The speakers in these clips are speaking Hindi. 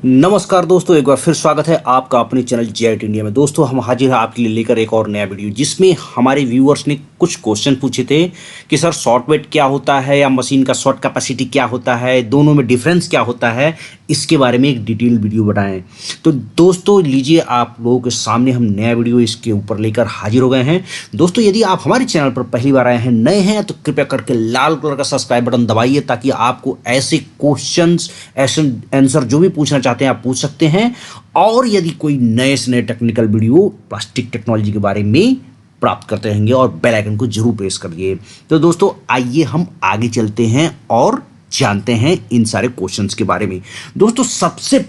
नमस्कार दोस्तों, एक बार फिर स्वागत है आपका अपने चैनल जेआईटी इंडिया में। दोस्तों हम हाजिर हैं आपके लिए लेकर एक और नया वीडियो, जिसमें हमारे व्यूअर्स ने कुछ क्वेश्चन पूछे थे कि सर शॉर्ट वेट क्या होता है या मशीन का शॉर्ट कैपेसिटी क्या होता है, दोनों में डिफरेंस क्या होता है, इसके बारे में एक डिटेल वीडियो बनाएं। तो दोस्तों लीजिए, आप लोगों के सामने हम नया वीडियो इसके ऊपर लेकर हाजिर हो गए हैं। दोस्तों यदि आप हमारे चैनल पर पहली बार आए हैं, नए हैं, तो कृपया करके लाल कलर का सब्सक्राइब बटन दबाइए, ताकि आपको ऐसे क्वेश्चंस, ऐसे आंसर जो भी पूछना चाहते हैं आप पूछ सकते हैं। और यदि कोई नए से नए टेक्निकल वीडियो प्लास्टिक टेक्नोलॉजी के बारे में प्राप्त करते रहेंगे, और बेल आइकन को जरूर प्रेस करिए। तो दोस्तों आइए हम आगे चलते हैं और जानते हैं इन सारे क्वेश्चंस के बारे में। दोस्तों सबसे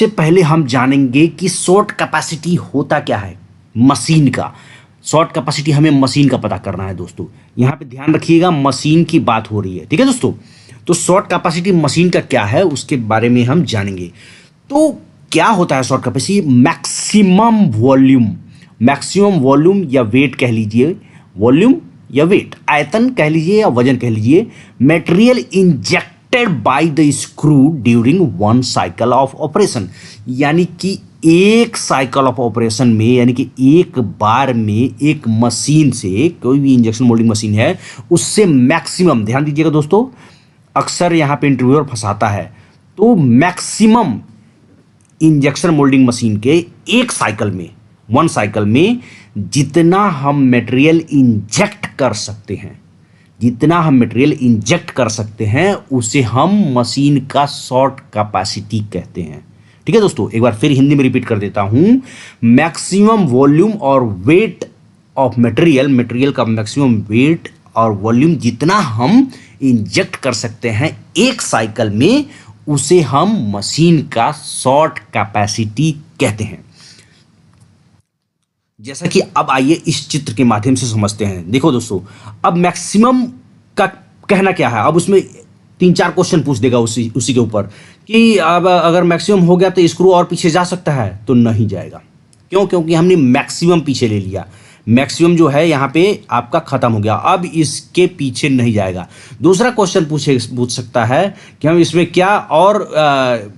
पहले हम जानेंगे कि शॉर्ट कैपेसिटी होता क्या है। मशीन का शॉर्ट कैपेसिटी, हमें मशीन का पता करना है। दोस्तों यहां पे ध्यान रखिएगा, मशीन की बात हो रही है, ठीक है दोस्तों। तो शॉर्ट कैपेसिटी मशीन का क्या है उसके बारे में हम जानेंगे। तो क्या होता है शॉर्ट कैपेसिटी? मैक्सिमम वॉल्यूम या वेट कह लीजिए, वॉल्यूम या वेट, आयतन कह लीजिए या वजन कह लीजिए, material injected by the screw during one cycle of operation. यानी कि एक साइकिल ऑफ ऑपरेशन में, यानी कि एक बार में एक मशीन से, कोई भी इंजेक्शन मोल्डिंग मशीन है, उससे मैक्सिमम, ध्यान दीजिएगा दोस्तों, अक्सर यहां पे इंटरव्यूअर फंसाता है। तो मैक्सिमम इंजेक्शन मोल्डिंग मशीन के एक साइकिल में, वन साइकिल में जितना हम मटेरियल इंजेक्ट कर सकते हैं, उसे हम मशीन का शॉर्ट कैपेसिटी कहते हैं। ठीक है दोस्तों, एक बार फिर हिंदी में रिपीट कर देता हूं। मैक्सिमम वॉल्यूम और वेट ऑफ मटेरियल का मैक्सिमम वेट और वॉल्यूम जितना हम इंजेक्ट कर सकते हैं एक साइकिल में, उसे हम मशीन का शॉर्ट कैपेसिटी कहते हैं। जैसा कि अब आइए इस चित्र के माध्यम से समझते हैं। देखो दोस्तों, अब मैक्सिमम का कहना क्या है। अब उसमें 3-4 क्वेश्चन पूछ देगा उसी के ऊपर कि अब अगर मैक्सिमम हो गया तो स्क्रू और पीछे जा सकता है, तो नहीं जाएगा। क्यों? क्योंकि हमने मैक्सिमम पीछे ले लिया। मैक्सिमम जो है यहाँ पे आपका खत्म हो गया, अब इसके पीछे नहीं जाएगा। दूसरा क्वेश्चन पूछ सकता है कि हम इसमें क्या और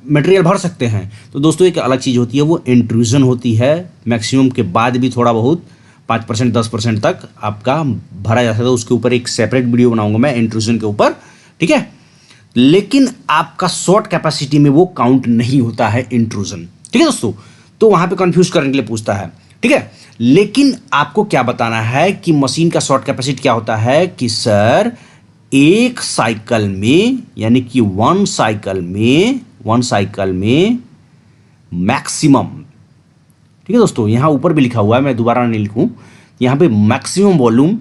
मटेरियल भर सकते हैं। तो दोस्तों एक अलग चीज़ होती है, वो इंट्रूजन होती है। मैक्सिमम के बाद भी थोड़ा बहुत 5% 10% तक आपका भरा जा सकता है। उसके ऊपर एक सेपरेट वीडियो बनाऊंगा मैं इंट्रूजन के ऊपर, ठीक है। लेकिन आपका शॉर्ट कैपेसिटी में वो काउंट नहीं होता है इंट्रूजन, ठीक है दोस्तों। तो वहां पे कंफ्यूज करने के लिए पूछता है, ठीक है। लेकिन आपको क्या बताना है कि मशीन का शॉर्ट कैपेसिटी क्या होता है कि सर एक साइकिल में, यानी कि वन साइकिल में मैक्सिमम, ठीक है दोस्तों। यहां ऊपर भी लिखा हुआ है, मैं दोबारा नहीं लिखूं, यहां पे मैक्सिमम वॉल्यूम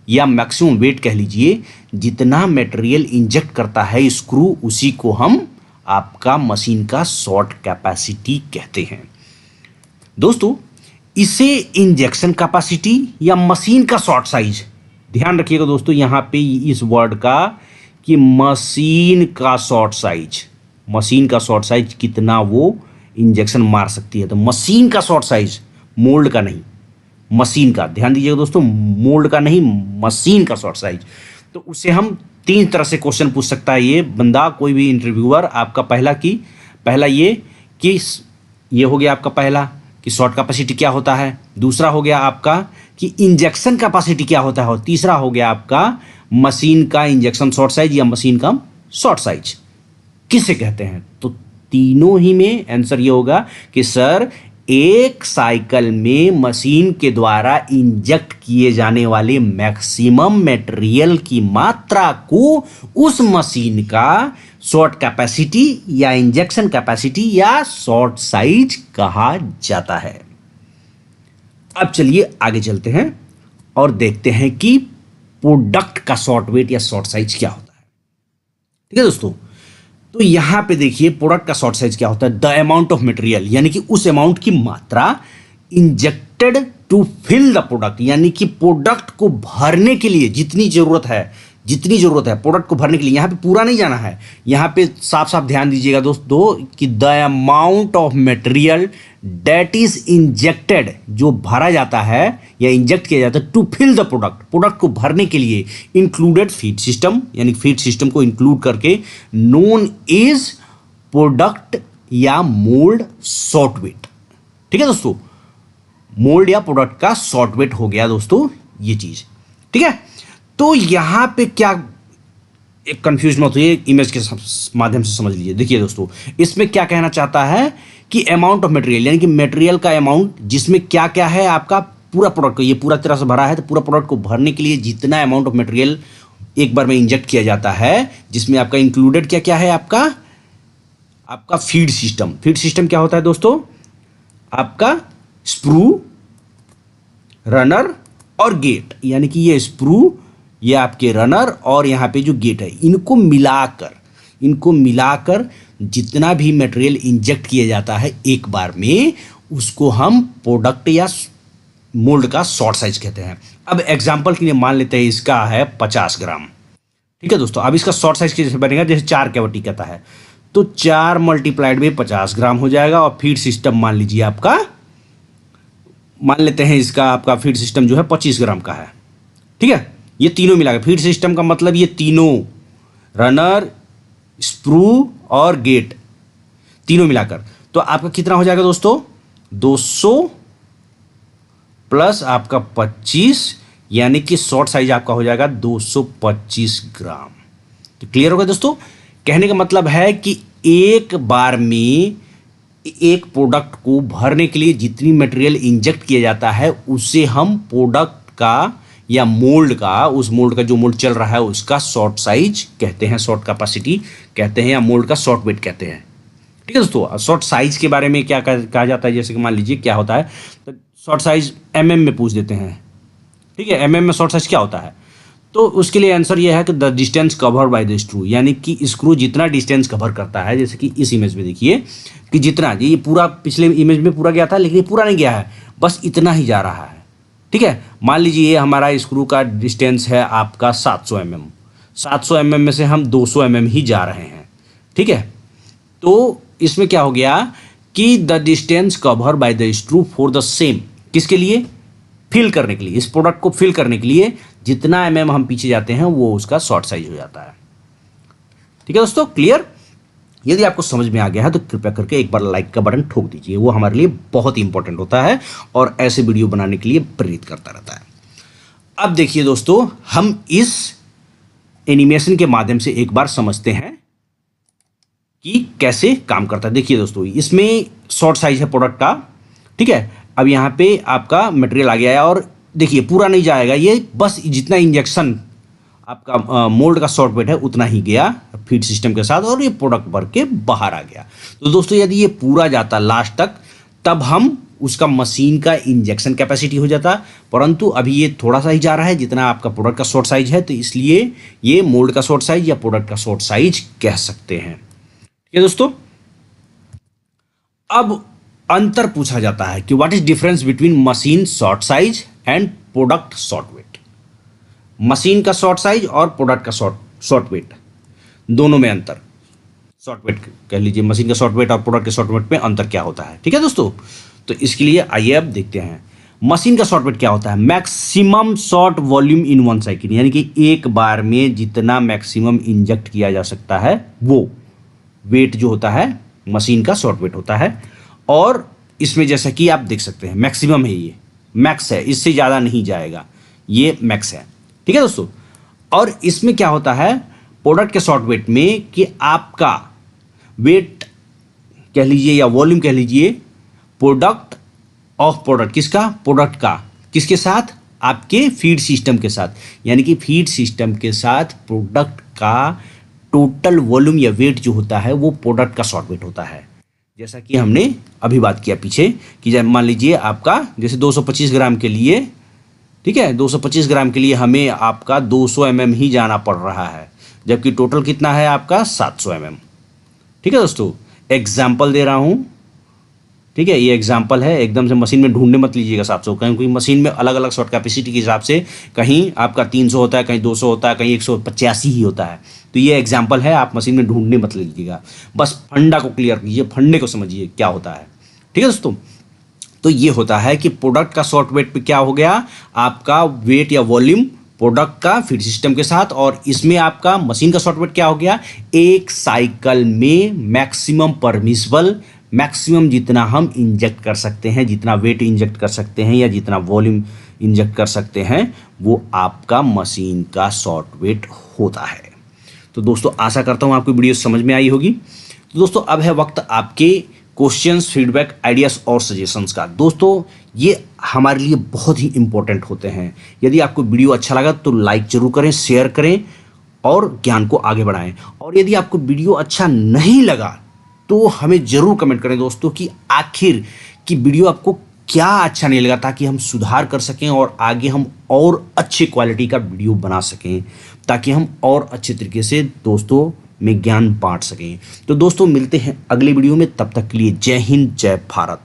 या मैक्सिमम वेट कह लीजिए, जितना मटेरियल इंजेक्ट करता है स्क्रू, उसी को हम आपका मशीन का शॉर्ट कैपेसिटी कहते हैं। दोस्तों इसे इंजेक्शन कैपेसिटी या मशीन का शॉर्ट साइज, ध्यान रखिएगा दोस्तों यहां पे इस वर्ड का, कि मशीन का शॉर्ट साइज कितना वो इंजेक्शन मार सकती है। तो मशीन का शॉर्ट साइज, मोल्ड का नहीं, मशीन का, ध्यान दीजिएगा दोस्तों, मोल्ड का नहीं, मशीन का शॉर्ट साइज। तो उसे हम 3 तरह से क्वेश्चन पूछ सकता है ये बंदा, कोई भी इंटरव्यूअर। आपका पहला ये कि ये हो गया आपका पहला कि शॉर्ट कैपेसिटी क्या होता है। दूसरा हो गया आपका कि इंजेक्शन कैपेसिटी क्या होता है, और तीसरा हो गया आपका मशीन का इंजेक्शन शॉर्ट साइज या मशीन का शॉर्ट साइज किसे कहते हैं। तो तीनों ही में आंसर ये होगा कि सर एक साइकिल में मशीन के द्वारा इंजेक्ट किए जाने वाले मैक्सिमम मटेरियल की मात्रा को उस मशीन का शॉर्ट कैपेसिटी या इंजेक्शन कैपेसिटी या शॉर्ट साइज कहा जाता है। अब चलिए आगे चलते हैं और देखते हैं कि प्रोडक्ट का शॉर्ट वेट या शॉर्ट साइज क्या होता है, ठीक है दोस्तों। तो यहां पे देखिए प्रोडक्ट का शॉर्ट साइज क्या होता है। द अमाउंट ऑफ मटेरियल, यानी कि उस अमाउंट की मात्रा injected to fill the product, यानी कि प्रोडक्ट को भरने के लिए जितनी जरूरत है प्रोडक्ट को भरने के लिए। यहां पे पूरा नहीं जाना है, यहां पे साफ साफ ध्यान दीजिएगा दोस्तों कि the amount of material that is injected, जो भरा जाता है या इंजेक्ट किया जाता है, टू फिल द प्रोडक्ट को भरने के लिए, इंक्लूडेड फीड सिस्टम, यानी फीड सिस्टम को इंक्लूड करके, नोन इज प्रोडक्ट या मोल्ड शॉर्ट वेट। ठीक है दोस्तों, मोल्ड या प्रोडक्ट का शॉर्ट वेट हो गया दोस्तों ये चीज। ठीक है, तो यहां पे क्या एक कंफ्यूजन मत होइए, इमेज के माध्यम से समझ लीजिए। देखिए दोस्तों, इसमें क्या कहना चाहता है कि अमाउंट ऑफ मटेरियल, यानी कि मटेरियल का अमाउंट, जिसमें क्या क्या है आपका पूरा प्रोडक्ट को, ये पूरा तरह से भरा है, तो पूरा प्रोडक्ट को भरने के लिए जितना अमाउंट ऑफ मटेरियल एक बार में इंजेक्ट किया जाता है, जिसमें आपका इंक्लूडेड क्या क्या है, आपका फीड सिस्टम। फीड सिस्टम क्या होता है दोस्तों, आपका स्प्रू, रनर और गेट, यानी कि ये स्प्रू, ये आपके रनर और यहाँ पे जो गेट है, इनको मिलाकर जितना भी मटेरियल इंजेक्ट किया जाता है एक बार में, उसको हम प्रोडक्ट या मोल्ड का शॉर्ट साइज कहते हैं। अब एग्जांपल के लिए मान लेते हैं इसका है 50 ग्राम। ठीक है दोस्तों, अब इसका शॉर्ट साइज कैसे बनेगा, जैसे 4 कैविटी कहता है, तो 4 मल्टीप्लाइड में 50 ग्राम हो जाएगा। और फीड सिस्टम मान लीजिए आपका, मान लेते हैं इसका आपका फीड सिस्टम जो है 25 ग्राम का है। ठीक है, ये तीनों मिलाकर फीड सिस्टम का मतलब ये तीनों, रनर, स्प्रू और गेट, तीनों मिलाकर, तो आपका कितना हो जाएगा दोस्तों, 200 प्लस आपका 25, यानी कि शॉर्ट साइज आपका हो जाएगा 225 ग्राम। तो क्लियर होगा दोस्तों, कहने का मतलब है कि एक बार में एक प्रोडक्ट को भरने के लिए जितनी मटेरियल इंजेक्ट किया जाता है, उसे हम प्रोडक्ट का या मोल्ड का, उस मोल्ड का जो मोल्ड चल रहा है उसका शॉर्ट साइज कहते हैं, शॉर्ट कैपेसिटी कहते हैं, या मोल्ड का शॉर्ट वेट कहते हैं। ठीक है दोस्तों, शॉर्ट साइज के बारे में क्या कहा जाता है, जैसे कि मान लीजिए क्या होता है, तो शॉर्ट साइज एमएम में पूछ देते हैं। ठीक है, एमएम में शॉर्ट साइज क्या होता है, तो उसके लिए आंसर यह है कि the distance cover by the screw, यानी कि स्क्रू जितना डिस्टेंस कवर करता है, जैसे कि इस इमेज में देखिए कि जितना, ये पूरा पिछले इमेज में पूरा गया था, लेकिन ये पूरा नहीं गया है, बस इतना ही जा रहा है। ठीक है, मान लीजिए ये हमारा स्क्रू का डिस्टेंस है आपका 700 mm, 700 mm में से हम 200 mm ही जा रहे हैं। ठीक है, तो इसमें क्या हो गया कि the distance cover by the screw for the same, किसके लिए, फिल करने के लिए, इस प्रोडक्ट को फिल करने के लिए जितना mm हम पीछे जाते हैं वो उसका शॉर्ट साइज हो जाता है। ठीक है दोस्तों, क्लियर। यदि आपको समझ में आ गया है तो कृपया करके एक बार लाइक का बटन ठोक दीजिए, वो हमारे लिए बहुत ही इंपॉर्टेंट होता है और ऐसे वीडियो बनाने के लिए प्रेरित करता रहता है। अब देखिए दोस्तों, हम इस एनिमेशन के माध्यम से एक बार समझते हैं कि कैसे काम करता है। देखिए दोस्तों, इसमें शॉर्ट साइज है प्रोडक्ट का। ठीक है, अब यहाँ पे आपका मटेरियल आ गया है और देखिए पूरा नहीं जाएगा, ये बस जितना इंजेक्शन आपका मोल्ड का शॉर्ट वेट है उतना ही गया फीड सिस्टम के साथ, और ये प्रोडक्ट भर के बाहर आ गया। तो दोस्तों, यदि ये पूरा जाता लास्ट तक, तब हम उसका मशीन का इंजेक्शन कैपेसिटी हो जाता, परंतु अभी ये थोड़ा सा ही जा रहा है जितना आपका प्रोडक्ट का शॉर्ट साइज है, तो इसलिए ये मोल्ड का शॉर्ट साइज या प्रोडक्ट का शॉर्ट साइज कह सकते हैं। ठीक है दोस्तों, अब अंतर पूछा जाता है कि what is difference between machine shot size and product shot weight. Machine का शॉर्ट साइज और प्रोडक्ट का शॉर्ट वेट, दोनों में अंतर, शॉर्ट वेट कह लीजिए, मशीन का शॉर्ट वेट और प्रोडक्ट के शॉर्ट वेट में अंतर क्या होता है। ठीक है दोस्तों, तो इसके लिए आइए अब देखते हैं मशीन का शॉर्ट वेट क्या होता है। Maximum short volume in one cycle, यानी कि एक बार में जितना मैक्सिमम इंजेक्ट किया जा सकता है वो वेट जो होता है मशीन का शॉर्ट वेट होता है। और इसमें जैसा कि आप देख सकते हैं मैक्सिमम है, ये मैक्स है, इससे ज़्यादा नहीं जाएगा, ये मैक्स है। ठीक है दोस्तों, और इसमें क्या होता है प्रोडक्ट के शॉर्ट वेट में कि आपका वेट कह लीजिए या वॉल्यूम कह लीजिए, प्रोडक्ट ऑफ प्रोडक्ट, किसका, प्रोडक्ट का, किसके साथ, आपके फीड सिस्टम के साथ, यानी कि फीड सिस्टम के साथ प्रोडक्ट का टोटल वॉल्यूम या वेट जो होता है वो प्रोडक्ट का शॉर्ट वेट होता है। जैसा कि हमने अभी बात किया पीछे कि जब मान लीजिए आपका जैसे 225 ग्राम के लिए, ठीक है, 225 ग्राम के लिए हमें आपका 200 mm ही जाना पड़ रहा है, जबकि टोटल कितना है आपका 700 mm। ठीक है दोस्तों, एग्जाम्पल दे रहा हूँ। ठीक है, ये एग्जाम्पल है, एकदम से मशीन में ढूंढने मत लीजिएगा 700, क्योंकि मशीन में अलग अलग शॉर्ट कैपेसिटी के हिसाब से कहीं आपका 300 होता है, कहीं 200 होता है, कहीं 185 ही होता है। तो ये एग्जाम्पल है, आप मशीन में ढूंढने मत लीजिएगा, बस फंडा को क्लियर कीजिए, फंडे को समझिए क्या होता है। ठीक है दोस्तों, तो ये होता है कि प्रोडक्ट का शॉर्ट वेट पे क्या हो गया, आपका वेट या वॉल्यूम प्रोडक्ट का फीड सिस्टम के साथ, और इसमें आपका मशीन का शॉर्ट वेट क्या हो गया, एक साइकिल में मैक्सिमम परमिसिबल, मैक्सिमम जितना हम इंजेक्ट कर सकते हैं, जितना वेट इंजेक्ट कर सकते हैं या जितना वॉल्यूम इंजेक्ट कर सकते हैं, वो आपका मशीन का शॉर्ट वेट होता है। तो दोस्तों आशा करता हूँ आपको वीडियो समझ में आई होगी। तो दोस्तों अब है वक्त आपके क्वेश्चंस, फीडबैक, आइडियाज़ और सजेशंस का। दोस्तों ये हमारे लिए बहुत ही इंपॉर्टेंट होते हैं। यदि आपको वीडियो अच्छा लगा तो लाइक जरूर करें, शेयर करें और ज्ञान को आगे बढ़ाएं। और यदि आपको वीडियो अच्छा नहीं लगा तो हमें जरूर कमेंट करें दोस्तों कि आखिर की वीडियो आपको क्या अच्छा नहीं लगा, ताकि हम सुधार कर सकें और आगे हम और अच्छे क्वालिटी का वीडियो बना सकें, ताकि हम और अच्छे तरीके से दोस्तों में ज्ञान बांट सकें। तो दोस्तों मिलते हैं अगले वीडियो में, तब तक के लिए जय हिंद, जय भारत।